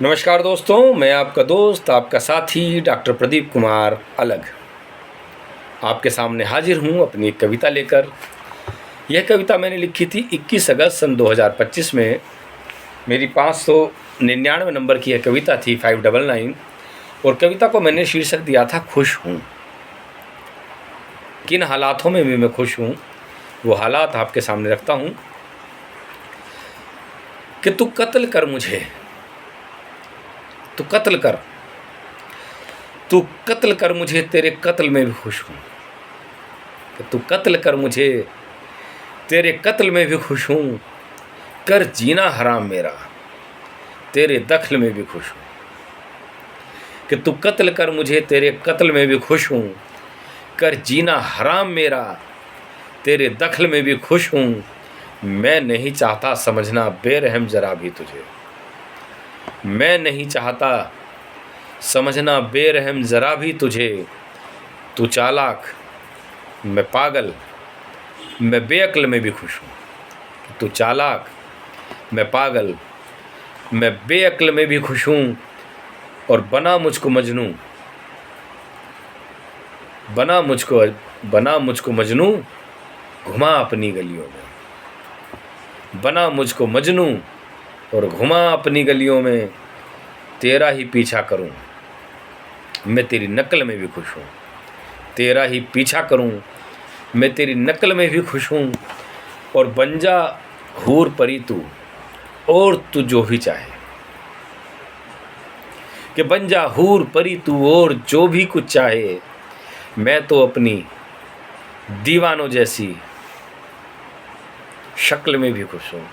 नमस्कार दोस्तों, मैं आपका दोस्त, आपका साथी डॉक्टर प्रदीप कुमार अलग आपके सामने हाजिर हूँ अपनी एक कविता लेकर। यह कविता मैंने लिखी थी 21 अगस्त सन 2025 में। मेरी 599 नंबर की यह कविता थी, 599, और कविता को मैंने शीर्षक दिया था खुश हूँ। किन हालातों में भी मैं खुश हूँ, वो हालात आपके सामने रखता हूँ। कि तू कत्ल कर मुझे, तू कत्ल कर, तू कत्ल कर मुझे, तेरे कत्ल में भी खुश हूँ। कि तू कत्ल कर मुझे, तेरे कत्ल में भी खुश हूँ। कर जीना हराम मेरा, तेरे दखल में भी खुश हूँ। कि तू कत्ल कर मुझे, तेरे कत्ल में भी खुश हूँ। कर जीना हराम मेरा, तेरे दखल में भी खुश हूँ। मैं नहीं चाहता समझना बेरहम ज़रा भी तुझे, मैं नहीं चाहता समझना बेरहम ज़रा भी तुझे। तू चालाक, मैं पागल, मैं बेअक्ल में भी खुश हूँ। तू चालाक, मैं पागल, मैं बेअक्ल में भी खुश हूँ। और बना मुझको मजनू, बना मुझको मजनू, घुमा अपनी गलियों में। बना मुझको मजनू और घुमा अपनी गलियों में। तेरा ही पीछा करूं, मैं तेरी नकल में भी खुश हूँ। तेरा ही पीछा करूं, मैं तेरी नकल में भी खुश हूँ। और बन जा हूर परी तू, और तू जो भी चाहे। कि बन जा हूर परी तू, और जो भी कुछ चाहे। मैं तो अपनी दीवानों जैसी शक्ल में भी खुश हूँ।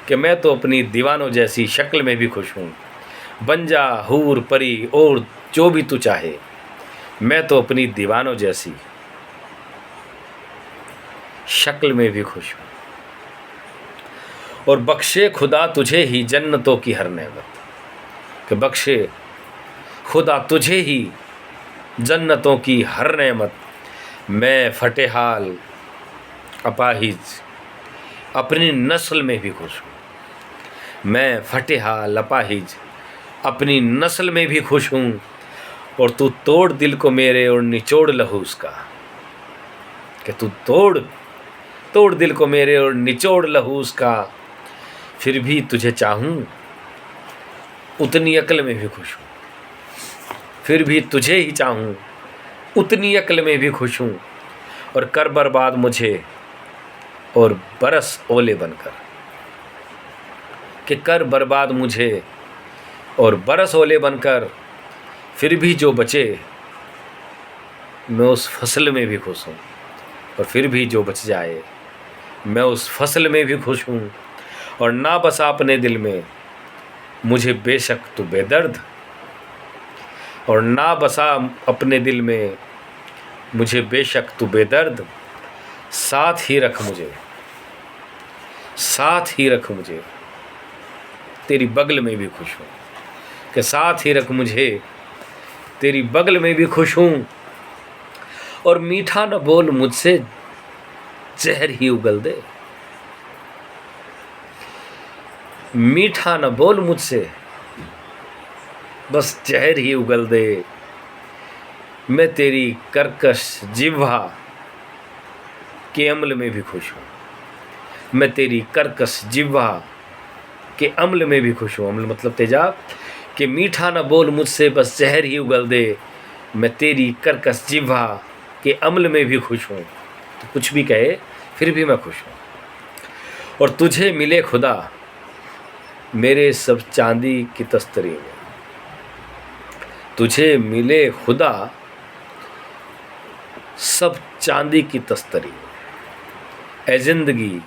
कि मैं तो अपनी दीवानों जैसी शक्ल में भी खुश हूँ। बन जा हूर परी, और जो भी तू चाहे। मैं तो अपनी दीवानों जैसी शक्ल में भी खुश हूँ। और बख्शे खुदा तुझे ही जन्नतों की हर नेमत। कि बख्शे खुदा तुझे ही जन्नतों की हर नेमत। मैं फटेहाल अपाहिज अपनी नस्ल में भी खुश हूँ। मैं फटेहाल अपाहिज अपनी नस्ल में भी खुश हूँ। और तू तोड़ दिल को मेरे और निचोड़ लहू उसका। कि तू तोड़ दिल को मेरे और निचोड़ लहू उसका। फिर भी तुझे चाहूँ उतनी अक्ल में भी खुश हूँ। फिर भी तुझे ही चाहूँ उतनी अक्ल में भी खुश हूँ। और कर बर्बाद मुझे और बरस ओले बनकर। कि कर बर्बाद मुझे और बरस ओले बनकर। फिर भी जो बचे मैं उस फसल में भी खुश हूँ। और फिर भी जो बच जाए मैं उस फसल में भी खुश हूँ। और ना बसा अपने दिल में मुझे बेशक तू बेदर्द। और ना बसा अपने दिल में मुझे बेशक तू बेदर्द। साथ ही रख मुझे, साथ ही रख मुझे, तेरी बगल में भी खुश हूँ। कि साथ ही रख मुझे, तेरी बगल में भी खुश हूँ। और मीठा न बोल मुझसे, जहर ही उगल दे। मीठा न बोल मुझसे, बस जहर ही उगल दे। मैं तेरी कर्कश जिह्वा के अम्ल में भी खुश हूँ। मैं तेरी कर्कश जिह्वा के अम्ल में भी खुश हूँ। अम्ल मतलब तेजाब। कि मीठा न बोल मुझसे, बस जहर ही उगल दे। मैं तेरी कर्कश जिह्वा के अम्ल में भी खुश हूँ। तो कुछ भी कहे फिर भी मैं खुश हूँ। और तुझे मिले खुदा मेरे सब चांदी की तस्तरी में। तुझे मिले खुदा सब चांदी की तस्तरी में। ए जिंदगी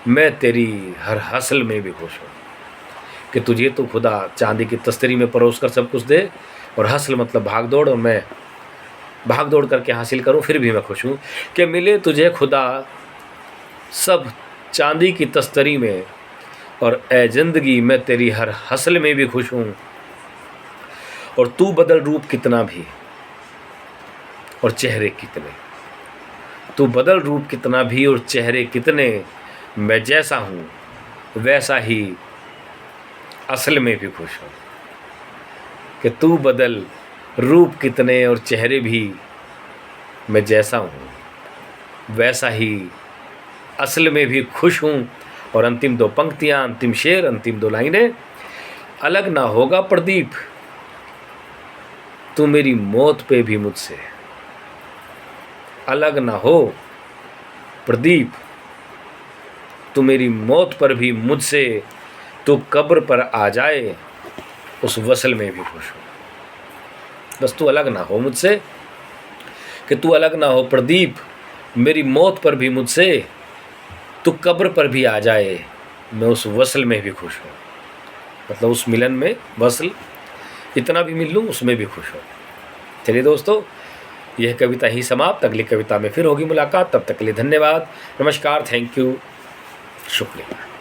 मैं तेरी हर हसल में भी खुश हूँ। कि तुझे तो खुदा चांदी की तस्तरी में परोस कर सब कुछ दे, और हसल मतलब भाग दौड़, और मैं भाग दौड़ करके हासिल करूँ फिर भी मैं खुश हूँ। कि मिले तुझे खुदा सब चांदी की तस्तरी में। और ए ज़िंदगी मैं तेरी हर हसल में भी खुश हूँ। और तू बदल रूप कितना भी और चेहरे कितने। तू बदल रूप कितना भी और चेहरे कितने। मैं जैसा हूँ वैसा ही असल में भी खुश हूँ कि तू बदल रूप कितने और चेहरे भी मैं जैसा हूँ वैसा ही असल में भी खुश हूँ। और अंतिम 2 पंक्तियाँ, अंतिम शेर, अंतिम 2 लाइनें। अलग ना होगा प्रदीप तू मेरी मौत पे भी मुझसे, अलग ना हो प्रदीप तू मेरी मौत पर भी मुझसे, तू कब्र पर आ जाए उस वसल में भी खुश हूँ। बस तू अलग ना हो मुझसे, कि तू अलग ना हो प्रदीप मेरी मौत पर भी मुझसे, तू कब्र पर भी आ जाए मैं उस वसल में भी खुश हूँ। मतलब उस मिलन में वसल इतना भी मिल लूँ उसमें भी खुश हूँ। चलिए दोस्तों, यह कविता ही समाप्त। अगली कविता में फिर होगी मुलाकात। तब तक के लिए धन्यवाद, नमस्कार, थैंक यू, शुक्रिया।